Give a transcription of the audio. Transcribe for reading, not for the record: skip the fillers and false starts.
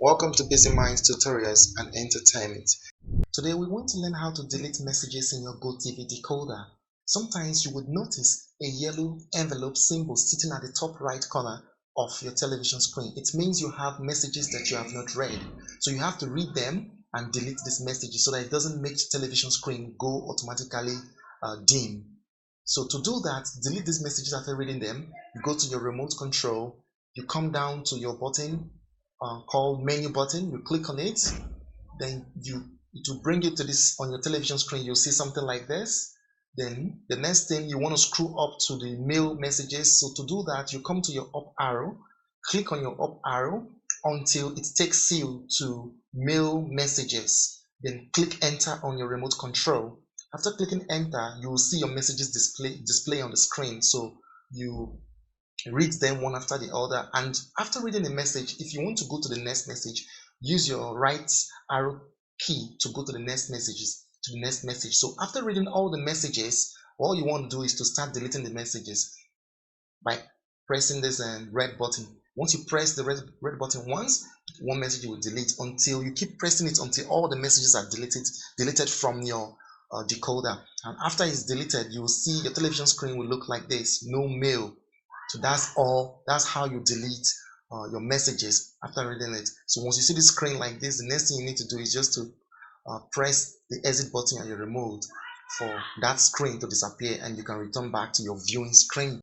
Welcome to Bizzymind tutorials and entertainment. Today we want to learn how to delete messages in your Gotv Decoder. Sometimes you would notice a yellow envelope symbol sitting at the top right corner of your television screen. It means you have messages that you have not read. So you have to read them and delete these messages so that it doesn't make the television screen go automatically dim. So to do that, delete these messages after reading them. You go to your remote control, you come down to your button called menu button, you click on it, then it will bring you to this on your television screen. You'll see something like this. Then the next thing, you want to scroll up to the mail messages. So to do that, you come to your up arrow, click on your up arrow until it takes you to mail messages. Then click enter on your remote control. After clicking enter, you will see your messages display on the screen. So you read them one after the other, and after reading a message, if you want to go to the next message, use your right arrow key to go to the next message. So after reading all the messages, all you want to do is to start deleting the messages by pressing this red button. Once you press the red button once, one message will delete until you keep pressing it until all the messages are deleted from your decoder. And after it's deleted, you will see your television screen will look like this: no mail. So that's how you delete your messages after reading it. So once you see the screen like this, the next thing you need to do is just to press the exit button on your remote for that screen to disappear, and you can return back to your viewing screen.